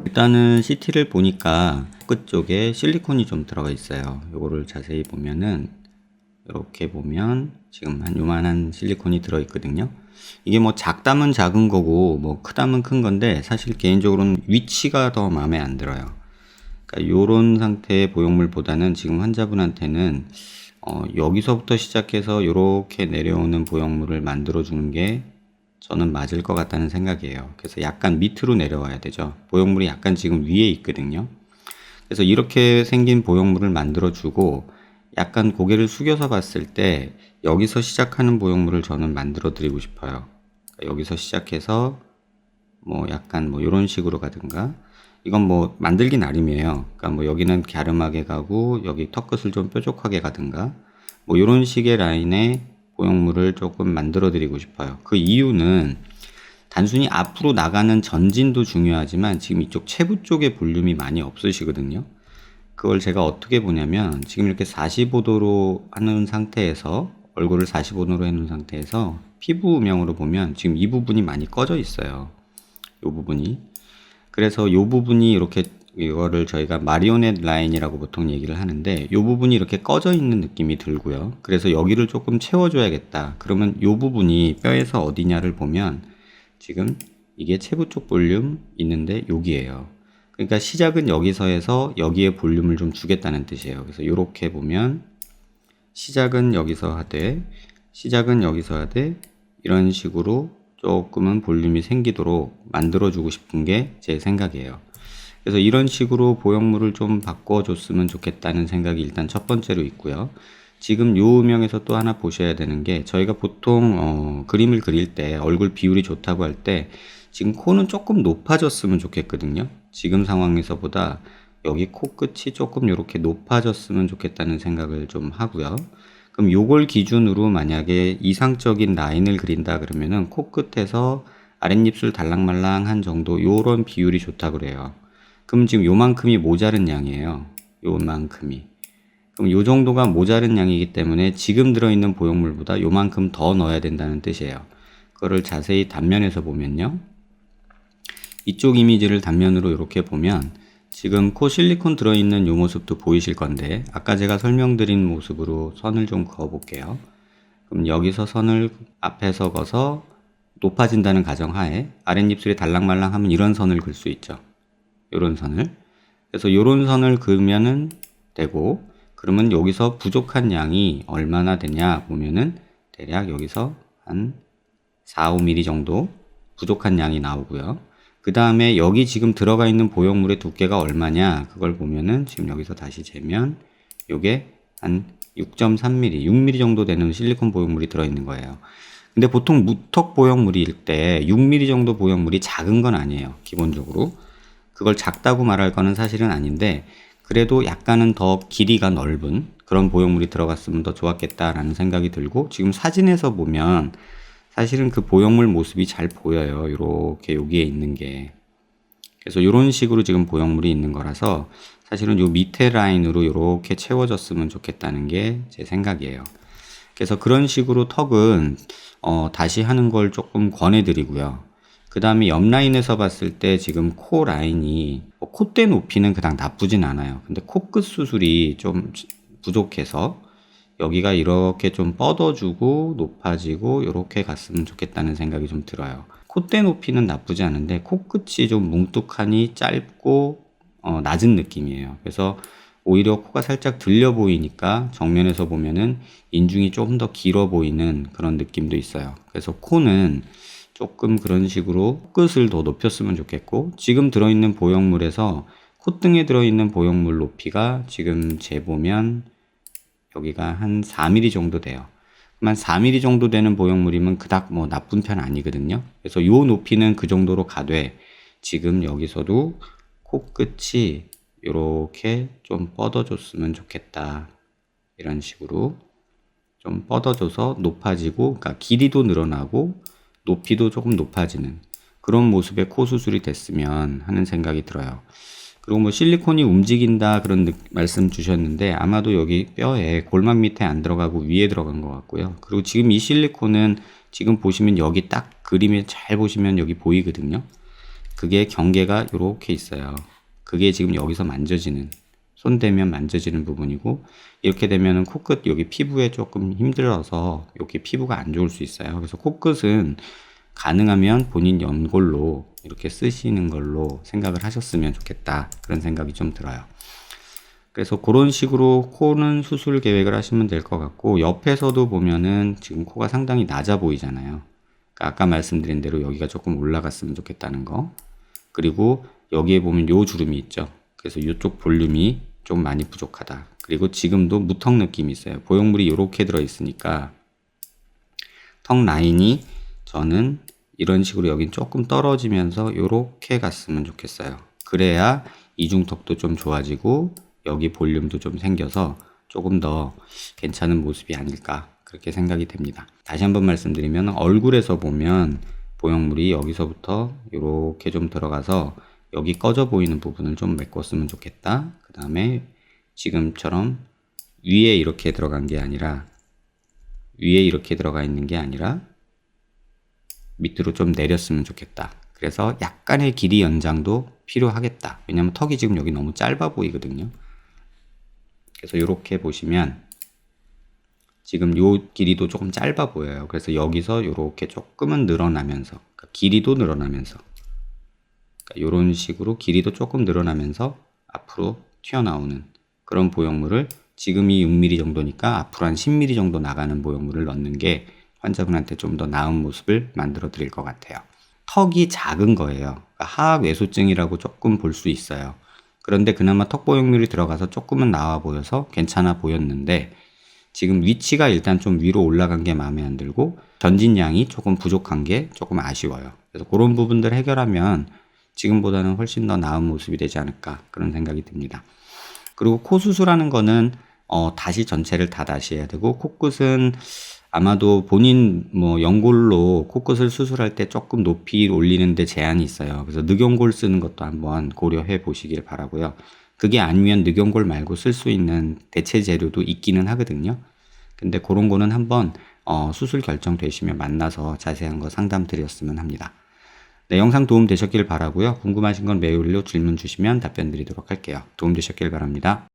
일단은 CT를 보니까 끝쪽에 실리콘이 좀 들어가 있어요. 요거를 자세히 보면은 이렇게 보면 지금 한 요만한 실리콘이 들어 있거든요. 이게 뭐 작다면 작은 거고 뭐 크다면 큰 건데 사실 개인적으로는 위치가 더 마음에 안 들어요. 그러니까 요런 상태의 보형물보다는 지금 환자분한테는 여기서부터 시작해서 요렇게 내려오는 보형물을 만들어 주는 게 저는 맞을 것 같다는 생각이에요. 그래서 약간 밑으로 내려와야 되죠. 보형물이 약간 지금 위에 있거든요. 그래서 이렇게 생긴 보형물을 만들어 주고 약간 고개를 숙여서 봤을 때 여기서 시작하는 보형물을 저는 만들어 드리고 싶어요. 그러니까 여기서 시작해서 뭐 약간 뭐 이런 식으로 가든가, 이건 뭐 만들기 나름이에요. 그러니까 뭐 여기는 갸름하게 가고 여기 턱끝을 좀 뾰족하게 가든가 뭐 이런 식의 라인의 보형물을 조금 만들어 드리고 싶어요. 그 이유는 단순히 앞으로 나가는 전진도 중요하지만 지금 이쪽 체부 쪽에 볼륨이 많이 없으시거든요. 그걸 제가 어떻게 보냐면 지금 이렇게 45도로 하는 상태에서, 얼굴을 45도로 해놓은 상태에서 피부명으로 보면 지금 이 부분이 많이 꺼져 있어요. 이 부분이. 그래서 이 부분이 이렇게, 이거를 저희가 마리오넷 라인이라고 보통 얘기를 하는데 이 부분이 이렇게 꺼져 있는 느낌이 들고요. 그래서 여기를 조금 채워줘야겠다. 그러면 이 부분이 뼈에서 어디냐를 보면 지금 이게 체부 쪽 볼륨 있는데 여기에요. 그러니까 시작은 여기서 해서 여기에 볼륨을 좀 주겠다는 뜻이에요. 그래서 이렇게 보면 시작은 여기서 하되 시작은 여기서 하되 이런 식으로 조금은 볼륨이 생기도록 만들어주고 싶은 게 제 생각이에요. 그래서 이런 식으로 보형물을 좀 바꿔줬으면 좋겠다는 생각이 일단 첫 번째로 있고요. 지금 요 음영에서 또 하나 보셔야 되는 게, 저희가 보통 그림을 그릴 때 얼굴 비율이 좋다고 할 때 지금 코는 조금 높아졌으면 좋겠거든요. 지금 상황에서보다 여기 코끝이 조금 이렇게 높아졌으면 좋겠다는 생각을 좀 하고요. 그럼 요걸 기준으로 만약에 이상적인 라인을 그린다 그러면은 코끝에서 아랫입술 달랑말랑한 정도, 요런 비율이 좋다 그래요. 그럼 지금 요만큼이 모자른 양이에요. 요만큼이. 그럼 요 정도가 모자른 양이기 때문에 지금 들어있는 보형물보다 요만큼 더 넣어야 된다는 뜻이에요. 그거를 자세히 단면에서 보면요. 이쪽 이미지를 단면으로 이렇게 보면 지금 코 실리콘 들어있는 요 모습도 보이실 건데, 아까 제가 설명드린 모습으로 선을 좀 그어 볼게요. 그럼 여기서 선을 앞에서 그어서 높아진다는 가정하에 아랫입술이 달랑말랑 하면 이런 선을 그을 수 있죠. 요런 선을. 그래서 요런 선을 그으면은 되고, 그러면 여기서 부족한 양이 얼마나 되냐 보면은 대략 여기서 한 4, 5mm 정도 부족한 양이 나오고요. 그 다음에 여기 지금 들어가 있는 보형물의 두께가 얼마냐, 그걸 보면은 지금 여기서 다시 재면 요게 한 6.3mm, 6mm 정도 되는 실리콘 보형물이 들어있는 거예요. 근데 보통 무턱 보형물일 때 6mm 정도 보형물이 작은 건 아니에요. 기본적으로. 그걸 작다고 말할 거는 사실은 아닌데, 그래도 약간은 더 길이가 넓은 그런 보형물이 들어갔으면 더 좋았겠다라는 생각이 들고, 지금 사진에서 보면 사실은 그 보형물 모습이 잘 보여요. 이렇게 여기에 있는 게. 그래서 이런 식으로 지금 보형물이 있는 거라서 사실은 요 밑에 라인으로 이렇게 채워졌으면 좋겠다는 게 제 생각이에요. 그래서 그런 식으로 턱은 다시 하는 걸 조금 권해드리고요. 그 다음에 옆 라인에서 봤을 때 지금 코 라인이 콧대 높이는 그닥 나쁘진 않아요. 근데 코끝 수술이 좀 부족해서 여기가 이렇게 좀 뻗어주고 높아지고 이렇게 갔으면 좋겠다는 생각이 좀 들어요. 콧대 높이는 나쁘지 않은데 코끝이 좀 뭉툭하니 짧고 낮은 느낌이에요. 그래서 오히려 코가 살짝 들려 보이니까 정면에서 보면은 인중이 조금 더 길어 보이는 그런 느낌도 있어요. 그래서 코는 조금 그런 식으로 코끝을 더 높였으면 좋겠고, 지금 들어있는 보형물에서 콧등에 들어있는 보형물 높이가 지금 재보면 여기가 한 4mm 정도 돼요. 한 4mm 정도 되는 보형물이면 그닥 뭐 나쁜 편 아니거든요. 그래서 요 높이는 그 정도로 가되 지금 여기서도 코끝이 이렇게 좀 뻗어줬으면 좋겠다. 이런 식으로 좀 뻗어줘서 높아지고, 그러니까 길이도 늘어나고 높이도 조금 높아지는 그런 모습의 코 수술이 됐으면 하는 생각이 들어요. 그리고 뭐 실리콘이 움직인다 그런 말씀 주셨는데 아마도 여기 뼈에 골막 밑에 안 들어가고 위에 들어간 것 같고요. 그리고 지금 이 실리콘은 지금 보시면 여기 딱 그림에 잘 보시면 여기 보이거든요. 그게 경계가 이렇게 있어요. 그게 지금 여기서 만져지는, 손대면 만져지는 부분이고, 이렇게 되면은 코끝 여기 피부에 조금 힘들어서 여기 피부가 안 좋을 수 있어요. 그래서 코끝은 가능하면 본인 연골로 이렇게 쓰시는 걸로 생각을 하셨으면 좋겠다, 그런 생각이 좀 들어요. 그래서 그런 식으로 코는 수술 계획을 하시면 될 것 같고, 옆에서도 보면은 지금 코가 상당히 낮아 보이잖아요. 그러니까 아까 말씀드린 대로 여기가 조금 올라갔으면 좋겠다는 거. 그리고 여기에 보면 요 주름이 있죠. 그래서 이쪽 볼륨이 좀 많이 부족하다. 그리고 지금도 무턱 느낌이 있어요. 보형물이 이렇게 들어있으니까 턱 라인이 저는 이런 식으로 여긴 조금 떨어지면서 이렇게 갔으면 좋겠어요. 그래야 이중턱도 좀 좋아지고 여기 볼륨도 좀 생겨서 조금 더 괜찮은 모습이 아닐까, 그렇게 생각이 됩니다. 다시 한번 말씀드리면 얼굴에서 보면 보형물이 여기서부터 이렇게 좀 들어가서 여기 꺼져 보이는 부분을 좀 메꿨으면 좋겠다. 그 다음에 지금처럼 위에 이렇게 들어간 게 아니라, 위에 이렇게 들어가 있는 게 아니라 밑으로 좀 내렸으면 좋겠다. 그래서 약간의 길이 연장도 필요하겠다. 왜냐면 턱이 지금 여기 너무 짧아 보이거든요. 그래서 이렇게 보시면 지금 요 길이도 조금 짧아 보여요. 그래서 여기서 이렇게 조금은 늘어나면서, 그러니까 길이도 늘어나면서, 그러니까 이런 식으로 길이도 조금 늘어나면서 앞으로 튀어나오는 그런 보형물을, 지금이 6mm 정도니까 앞으로 한 10mm 정도 나가는 보형물을 넣는 게 환자분한테 좀 더 나은 모습을 만들어 드릴 것 같아요. 턱이 작은 거예요. 그러니까 하악 외소증이라고 조금 볼 수 있어요. 그런데 그나마 턱 보형물이 들어가서 조금은 나와 보여서 괜찮아 보였는데, 지금 위치가 일단 좀 위로 올라간 게 마음에 안 들고 전진량이 조금 부족한 게 조금 아쉬워요. 그래서 그런 부분들 해결하면 지금보다는 훨씬 더 나은 모습이 되지 않을까, 그런 생각이 듭니다. 그리고 코 수술하는 거는 다시 전체를 다 다시 해야 되고, 코끝은 아마도 본인 뭐 연골로 코끝을 수술할 때 조금 높이 올리는데 제한이 있어요. 그래서 늑연골 쓰는 것도 한번 고려해 보시길 바라고요. 그게 아니면 늑연골 말고 쓸 수 있는 대체 재료도 있기는 하거든요. 근데 그런 거는 한번 수술 결정되시면 만나서 자세한 거 상담 드렸으면 합니다. 네, 영상 도움 되셨길 바라고요. 궁금하신 건 메일로 질문 주시면 답변 드리도록 할게요. 도움 되셨길 바랍니다.